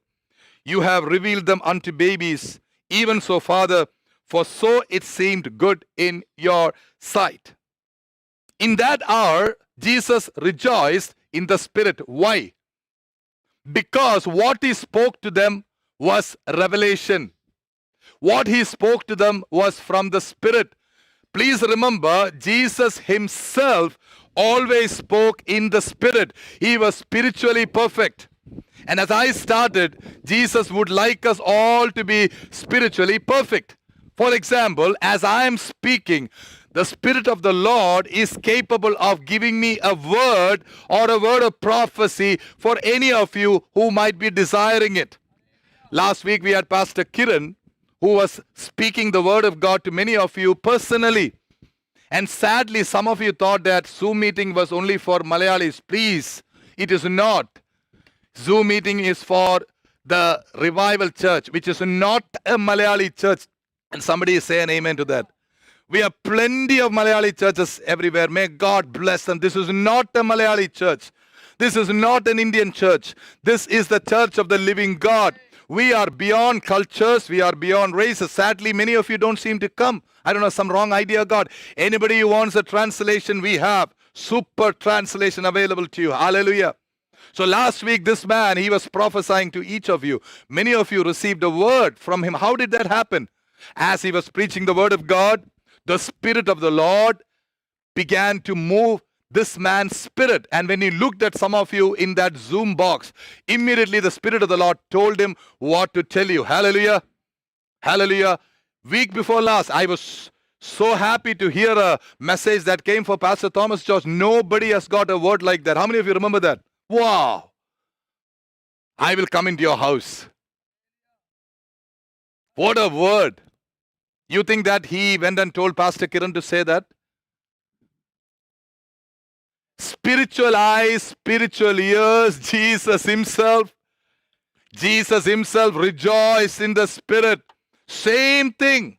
You have revealed them unto babies. Even so, Father, for so it seemed good in your sight. In that hour, Jesus rejoiced in the Spirit. Why? Because what he spoke to them was revelation. What he spoke to them was from the Spirit. Please remember, Jesus himself always spoke in the Spirit. He was spiritually perfect. And as I started, Jesus would like us all to be spiritually perfect. For example, as I am speaking, the Spirit of the Lord is capable of giving me a word or a word of prophecy for any of you who might be desiring it. Last week we had Pastor Kiran, who was speaking the word of God to many of you personally. And sadly, some of you thought that Zoom meeting was only for Malayalis. Please, it is not. Zoom meeting is for the Revival Church, which is not a Malayali church. And somebody is saying amen to that. We have plenty of Malayali churches everywhere. May God bless them. This is not a Malayali church. This is not an Indian church. This is the church of the living God. We are beyond cultures. We are beyond races. Sadly, many of you don't seem to come. I don't know, some wrong idea, God. Anybody who wants a translation, we have super translation available to you. Hallelujah. So last week, this man, he was prophesying to each of you. Many of you received a word from him. How did that happen? As he was preaching the word of God, the Spirit of the Lord began to move this man's spirit. And when he looked at some of you in that Zoom box, immediately the Spirit of the Lord told him what to tell you. Hallelujah. Hallelujah. Week before last, I was so happy to hear a message that came for Pastor Thomas George. Nobody has got a word like that. How many of you remember that? Wow. I will come into your house. What a word. You think that he went and told Pastor Kiran to say that? Spiritual eyes, spiritual ears, Jesus himself rejoiced in the Spirit. Same thing.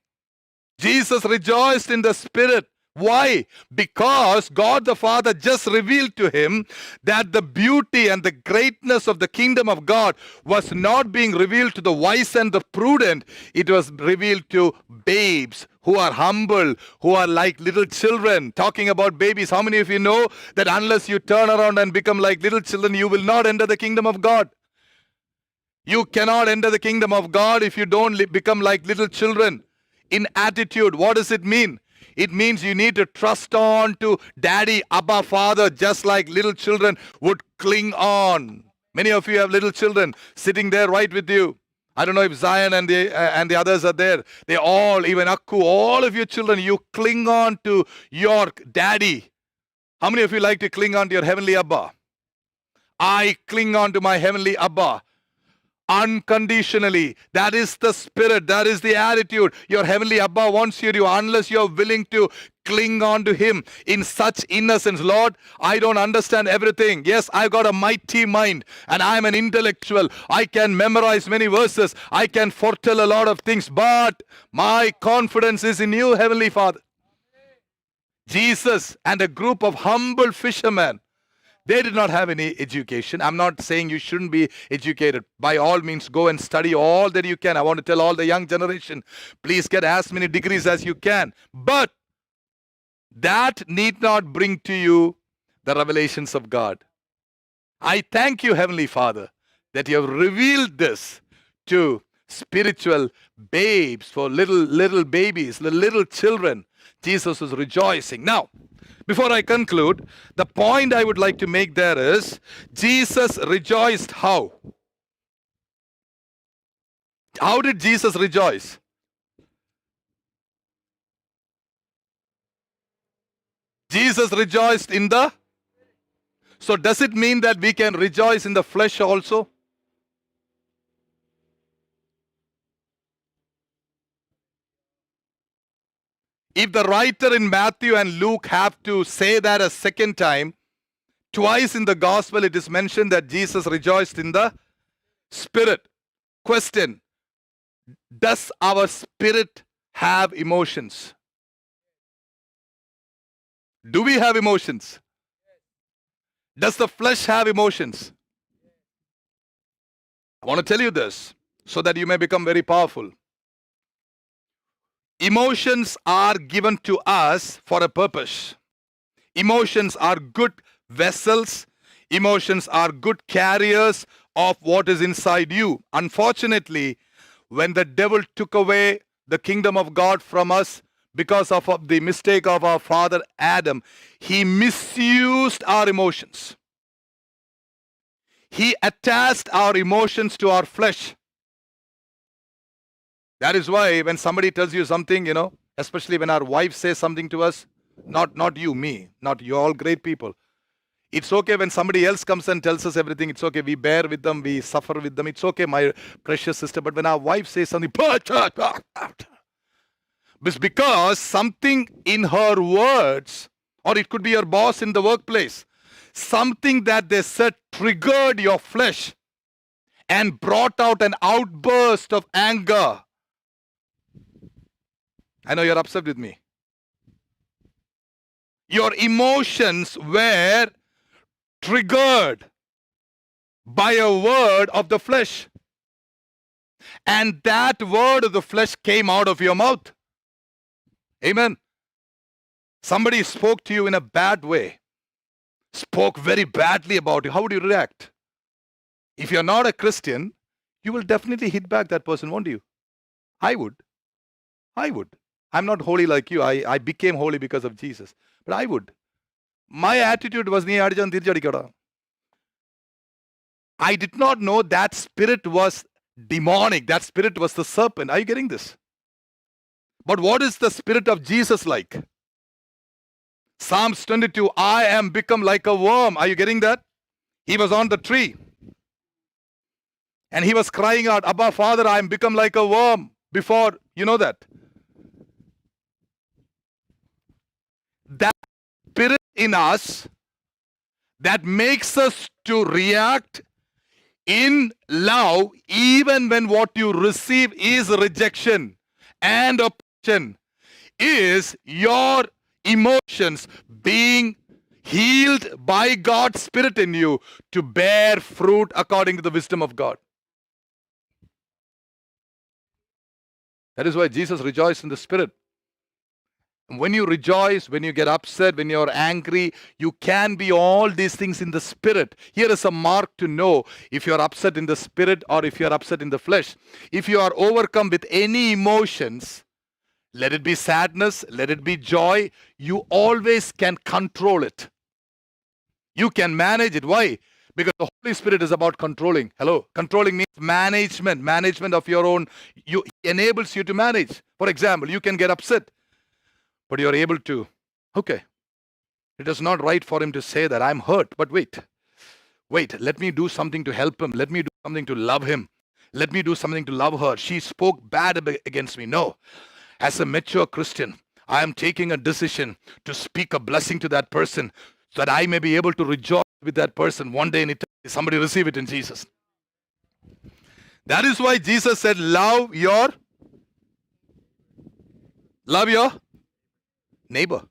Jesus rejoiced in the Spirit. Why? Because God the Father just revealed to him that the beauty and the greatness of the kingdom of God was not being revealed to the wise and the prudent. It was revealed to babes who are humble, who are like little children. Talking about babies, how many of you know that unless you turn around and become like little children, you will not enter the kingdom of God? You cannot enter the kingdom of God if you don't become like little children. In attitude, what does it mean? It means you need to trust on to Daddy, Abba, Father, just like little children would cling on. Many of you have little children sitting there right with you. I don't know if Zion and the others are there. They all, even Akku, all of your children, you cling on to your Daddy. How many of you like to cling on to your heavenly Abba? I cling on to my heavenly Abba. Unconditionally. That is the spirit. That is the attitude. Your heavenly Abba wants you to, unless you are willing to cling on to him in such innocence. Lord, I don't understand everything. Yes, I've got a mighty mind and I'm an intellectual. I can memorize many verses. I can foretell a lot of things, but my confidence is in you, Heavenly Father. Jesus and a group of humble fishermen, they did not have any education. I'm not saying you shouldn't be educated. By all means, go and study all that you can. I want to tell all the young generation, please get as many degrees as you can. But that need not bring to you the revelations of God. I thank you, Heavenly Father, that you have revealed this to spiritual babes, for little babies, little children. Jesus was rejoicing. Now, before I conclude, the point I would like to make there is, Jesus rejoiced how? How did Jesus rejoice? Jesus rejoiced in the... So does it mean that we can rejoice in the flesh also? If the writer in Matthew and Luke have to say that a second time, twice in the gospel it is mentioned that Jesus rejoiced in the Spirit. Question: does our spirit have emotions? Do we have emotions? Does the flesh have emotions? I want to tell you this so that you may become very powerful. Emotions are given to us for a purpose. Emotions are good vessels. Emotions are good carriers of what is inside you. Unfortunately, when the devil took away the kingdom of God from us because of the mistake of our father Adam, he misused our emotions. He attached our emotions to our flesh. That is why when somebody tells you something, especially when our wife says something to us, not you, me, not you, all great people. It's okay when somebody else comes and tells us everything. It's okay. We bear with them. We suffer with them. It's okay, my precious sister. But when our wife says something, It's because something in her words, or it could be your boss in the workplace, something that they said triggered your flesh and brought out an outburst of anger. I know you're upset with me. Your emotions were triggered by a word of the flesh. And that word of the flesh came out of your mouth. Amen. Somebody spoke to you in a bad way, spoke very badly about you. How would you react? If you're not a Christian, you will definitely hit back that person, won't you? I would. I'm not holy like you. I became holy because of Jesus. But I would. My attitude was, I did not know that spirit was demonic. That spirit was the serpent. Are you getting this? But what is the spirit of Jesus like? Psalms 22, I am become like a worm. Are you getting that? He was on the tree. And he was crying out, Abba, Father, I am become like a worm. Before, you know that. That spirit in us that makes us to react in love even when what you receive is rejection and oppression, is your emotions being healed by God's Spirit in you to bear fruit according to the wisdom of God. That is why Jesus rejoiced in the Spirit. When you rejoice, when you get upset, when you're angry, you can be all these things in the Spirit. Here is a mark to know if you're upset in the Spirit or if you're upset in the flesh. If you are overcome with any emotions, let it be sadness, let it be joy, you always can control it. You can manage it. Why? Because the Holy Spirit is about controlling. Hello? Controlling means management of your own. He enables you to manage. For example, you can get upset, but you're able to, okay, it is not right for him to say that I'm hurt, but wait, let me do something to help him. Let me do something to love him. Let me do something to love her. She spoke bad against me. No. As a mature Christian, I am taking a decision to speak a blessing to that person so that I may be able to rejoice with that person one day in eternity. Somebody receive it in Jesus. That is why Jesus said, love your neighbor.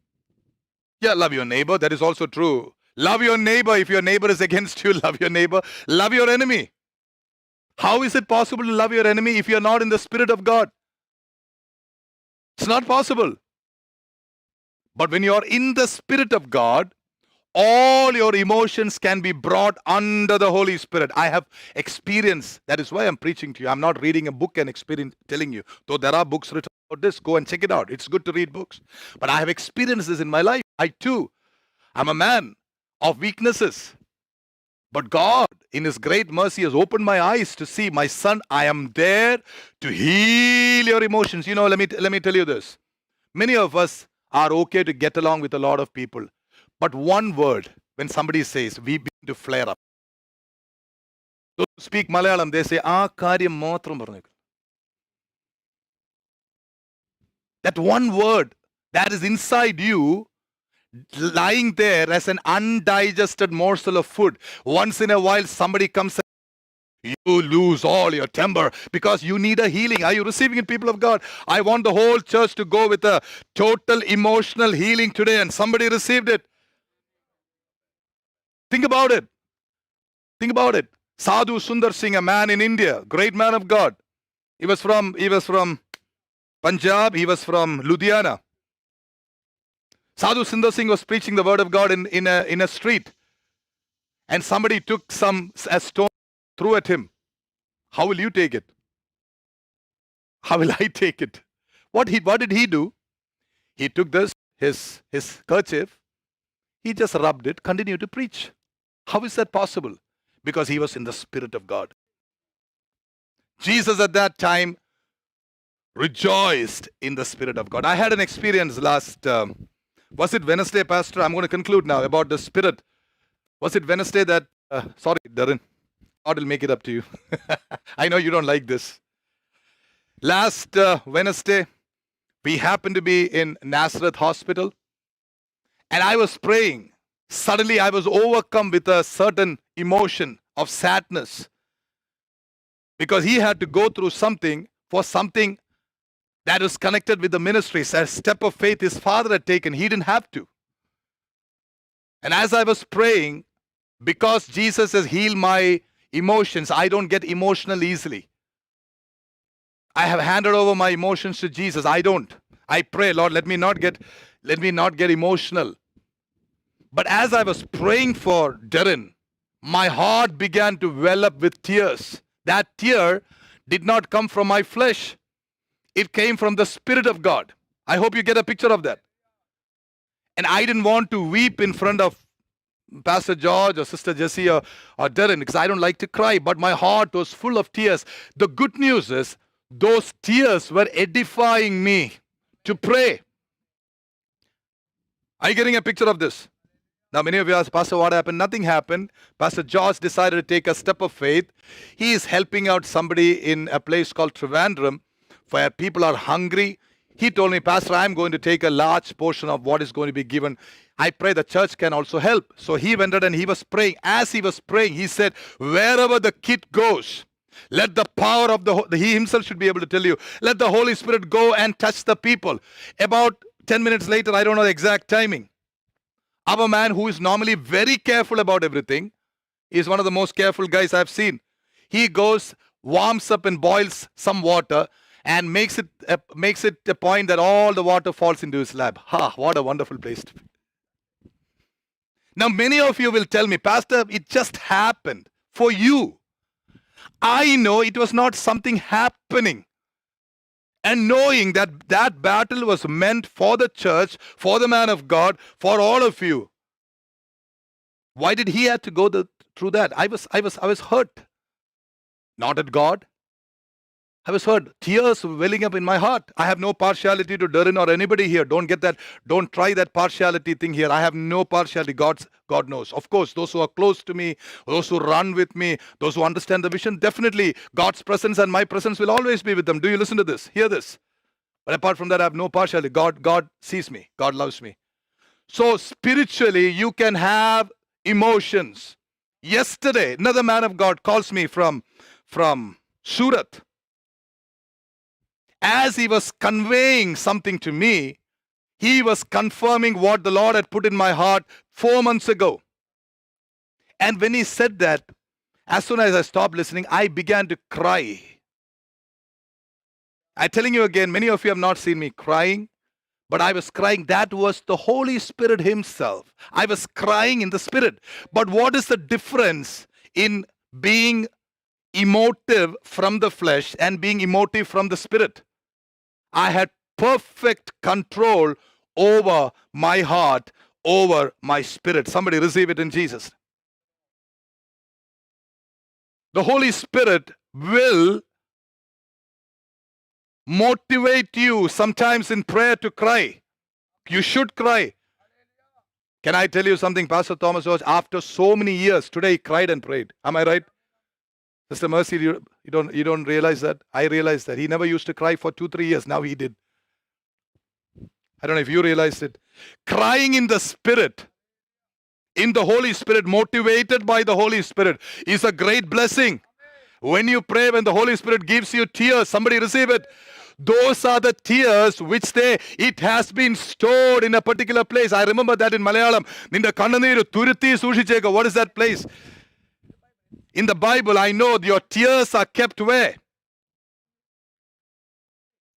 Yeah, love your neighbor. That is also true. Love your neighbor. If your neighbor is against you, love your neighbor. Love your enemy. How is it possible to love your enemy if you're not in the Spirit of God? It's not possible. But when you're in the Spirit of God, all your emotions can be brought under the Holy Spirit. I have experienced. That is why I'm preaching to you. I'm not reading a book and telling you. Though there are books written about this, go and check it out. It's good to read books. But I have experienced this in my life. I too, I'm a man of weaknesses. But God, in His great mercy, has opened my eyes to see, my son, I am there to heal your emotions. You know, let me tell you this. Many of us are okay to get along with a lot of people. But one word, when somebody says, we begin to flare up. Those who speak Malayalam, they say, karyam matram parnekku. That one word that is inside you, lying there as an undigested morsel of food. Once in a while, somebody comes and you lose all your temper because you need a healing. Are you receiving it, people of God? I want the whole church to go with a total emotional healing today, and somebody received it. Think about it. Sadhu Sundar Singh, a man in India, great man of God. He was from Punjab. He was from Ludhiana. Sadhu Sundar Singh was preaching the word of God in a street, and somebody took a stone, threw at him. How will you take it? How will I take it? What did he do? He took his kerchief, he just rubbed it, continued to preach. How is that possible? Because he was in the Spirit of God. Jesus at that time rejoiced in the Spirit of God. I had an experience last, was it Wednesday, Pastor? I'm going to conclude now about the Spirit. Was it Wednesday that, sorry, Darren, God will make it up to you. I know you don't like this. Last Wednesday, We happened to be in Nazareth Hospital, and I was praying. Suddenly, I was overcome with a certain emotion of sadness because he had to go through something for something that was connected with the ministry. A step of faith his father had taken. He didn't have to. And as I was praying, because Jesus has healed my emotions, I don't get emotional easily. I have handed over my emotions to Jesus. I don't. I pray, Lord, let me not get emotional. But as I was praying for Darren, my heart began to well up with tears. That tear did not come from my flesh. It came from the Spirit of God. I hope you get a picture of that. And I didn't want to weep in front of Pastor George or Sister Jessie or Darren because I don't like to cry. But my heart was full of tears. The good news is those tears were edifying me to pray. Are you getting a picture of this? Now, many of you ask, Pastor, what happened? Nothing happened. Pastor George decided to take a step of faith. He is helping out somebody in a place called Trivandrum where people are hungry. He told me, Pastor, I'm going to take a large portion of what is going to be given. I pray the church can also help. So he went out and he was praying. As he was praying, he said, wherever the kid goes, let the power of he himself should be able to tell you, let the Holy Spirit go and touch the people. About 10 minutes later, I don't know the exact timing, our man who is normally very careful about everything is one of the most careful guys I've seen. He goes, warms up and boils some water and makes it a point that all the water falls into his lap. What a wonderful place to be. Now, many of you will tell me, Pastor, it just happened for you. I know it was not something happening. And knowing that that battle was meant for the church, for the man of God, for all of you. Why did he have to go through that? I was hurt. Not at God. I was hurt. Tears were welling up in my heart. I have no partiality to Darren or anybody here. Don't get that. Don't try that partiality thing here. I have no partiality. God knows. Of course, those who are close to me, those who run with me, those who understand the vision, definitely God's presence and my presence will always be with them. Do you listen to this? Hear this. But apart from that, I have no partiality. God sees me. God loves me. So spiritually, you can have emotions. Yesterday, another man of God calls me from Surat. As he was conveying something to me, he was confirming what the Lord had put in my heart 4 months ago. And when he said that, as soon as I stopped listening, I began to cry. I'm telling you again, many of you have not seen me crying, but I was crying. That was the Holy Spirit himself. I was crying in the Spirit. But what is the difference in being emotive from the flesh and being emotive from the Spirit? I had perfect control over my heart, over my spirit. Somebody receive it in Jesus. The Holy Spirit will motivate you sometimes in prayer to cry. You should cry. Can I tell you something? Pastor Thomas George, after so many years, today he cried and prayed. Am I right? Sister Mercy, you don't realize that? I realized that. He never used to cry for 2-3 years. Now he did. I don't know if you realized it. Crying in the Spirit, in the Holy Spirit, motivated by the Holy Spirit, is a great blessing. When you pray, when the Holy Spirit gives you tears, somebody receive it. Those are the tears which it has been stored in a particular place. I remember that in Malayalam. What is that place? In the Bible, I know your tears are kept where?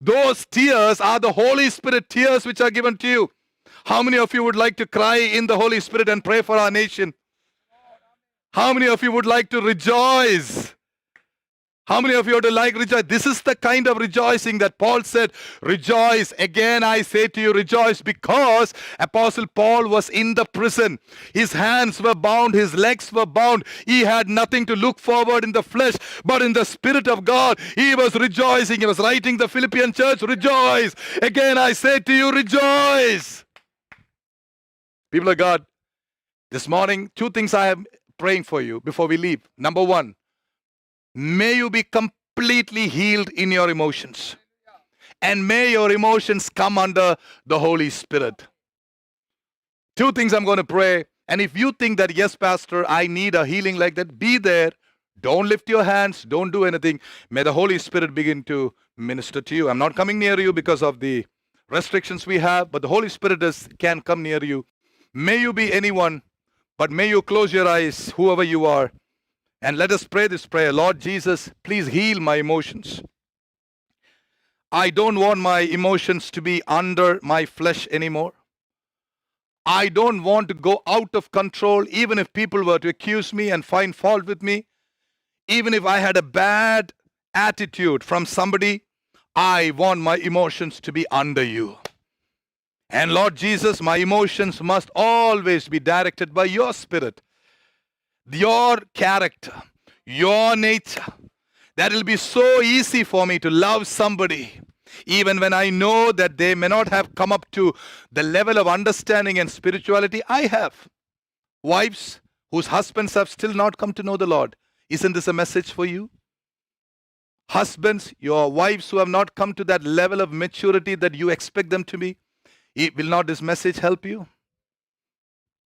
Those tears are the Holy Spirit tears which are given to you. How many of you would like to cry in the Holy Spirit and pray for our nation? How many of you would like to rejoice? How many of you would like rejoice? This is the kind of rejoicing that Paul said, rejoice. Again, I say to you, rejoice, because Apostle Paul was in the prison. His hands were bound, his legs were bound. He had nothing to look forward in the flesh, but in the Spirit of God, he was rejoicing. He was writing the Philippian church, rejoice. Again, I say to you, rejoice. People of God, this morning, 2 things I am praying for you before we leave. Number 1, may you be completely healed in your emotions. And may your emotions come under the Holy Spirit. Two things I'm going to pray. And if you think that, yes, Pastor, I need a healing like that, be there. Don't lift your hands. Don't do anything. May the Holy Spirit begin to minister to you. I'm not coming near you because of the restrictions we have, but the Holy Spirit can come near you. May you be anyone, but may you close your eyes, whoever you are, and let us pray this prayer. Lord Jesus, please heal my emotions. I don't want my emotions to be under my flesh anymore. I don't want to go out of control, even if people were to accuse me and find fault with me. Even if I had a bad attitude from somebody, I want my emotions to be under you. And Lord Jesus, my emotions must always be directed by your Spirit, your character, your nature. That will be so easy for me to love somebody, even when I know that they may not have come up to the level of understanding and spirituality I have. Wives whose husbands have still not come to know the Lord, isn't this a message for you? Husbands, your wives who have not come to that level of maturity that you expect them to be, will not this message help you?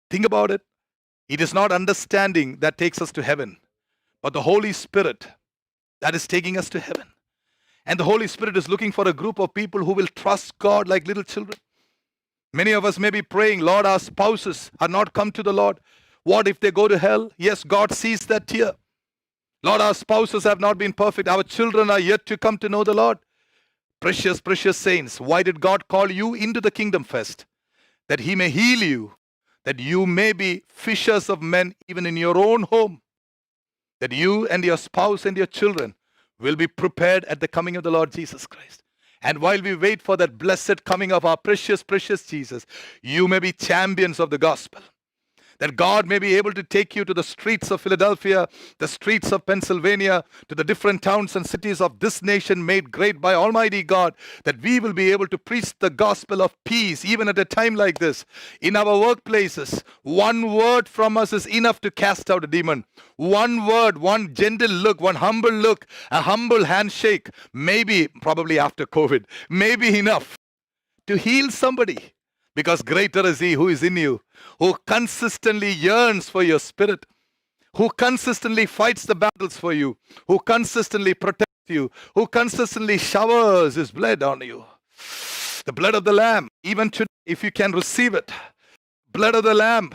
Think about it. It is not understanding that takes us to heaven, but the Holy Spirit that is taking us to heaven. And the Holy Spirit is looking for a group of people who will trust God like little children. Many of us may be praying, Lord, our spouses are not come to the Lord. What if they go to hell? Yes, God sees that tear. Lord, our spouses have not been perfect. Our children are yet to come to know the Lord. Precious, precious saints, why did God call you into the kingdom first? That He may heal you, that you may be fishers of men even in your own home, that you and your spouse and your children will be prepared at the coming of the Lord Jesus Christ. And while we wait for that blessed coming of our precious, precious Jesus, you may be champions of the gospel. That God may be able to take you to the streets of Philadelphia, the streets of Pennsylvania, to the different towns and cities of this nation made great by Almighty God, that we will be able to preach the gospel of peace even at a time like this. In our workplaces, one word from us is enough to cast out a demon. One word, one gentle look, one humble look, a humble handshake, maybe, probably after COVID, may be enough to heal somebody. Because greater is He who is in you, who consistently yearns for your spirit, who consistently fights the battles for you, who consistently protects you, who consistently showers His blood on you. The blood of the Lamb, even today, if you can receive it, blood of the Lamb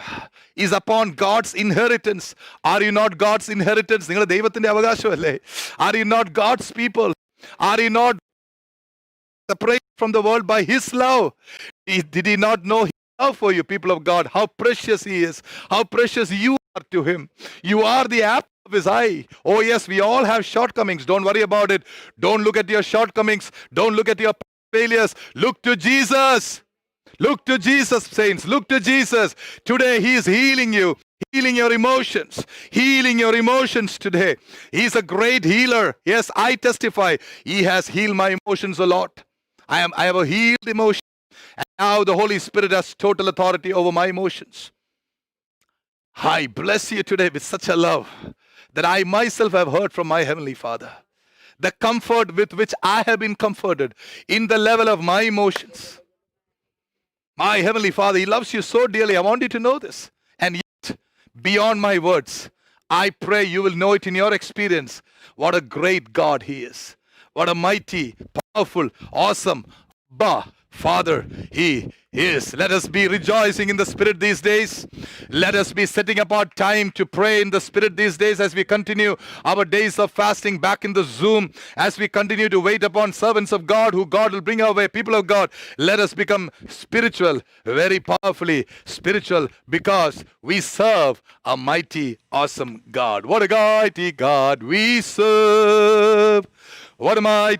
is upon God's inheritance. Are you not God's inheritance? Are you not God's people? Are you not separated from the world by His love? Did He not know His love for you, people of God? How precious He is. How precious you are to Him. You are the apple of His eye. Oh yes, we all have shortcomings. Don't worry about it. Don't look at your shortcomings. Don't look at your failures. Look to Jesus. Look to Jesus, saints. Look to Jesus. Today He is healing you. Healing your emotions. Healing your emotions today. He's a great healer. Yes, I testify. He has healed my emotions a lot. I have a healed emotion. And now the Holy Spirit has total authority over my emotions. I bless you today with such a love that I myself have heard from my Heavenly Father. The comfort with which I have been comforted in the level of my emotions. My Heavenly Father, He loves you so dearly. I want you to know this. And yet, beyond my words, I pray you will know it in your experience. What a great God He is. What a mighty, powerful, awesome Father He is. Let us be rejoicing in the Spirit these days. Let us be setting apart time to pray in the Spirit these days as we continue our days of fasting back in the Zoom, as we continue to wait upon servants of God who God will bring our way. People of God, let us become spiritual, very powerfully spiritual, because we serve a mighty, awesome God. What a mighty God we serve. What a mighty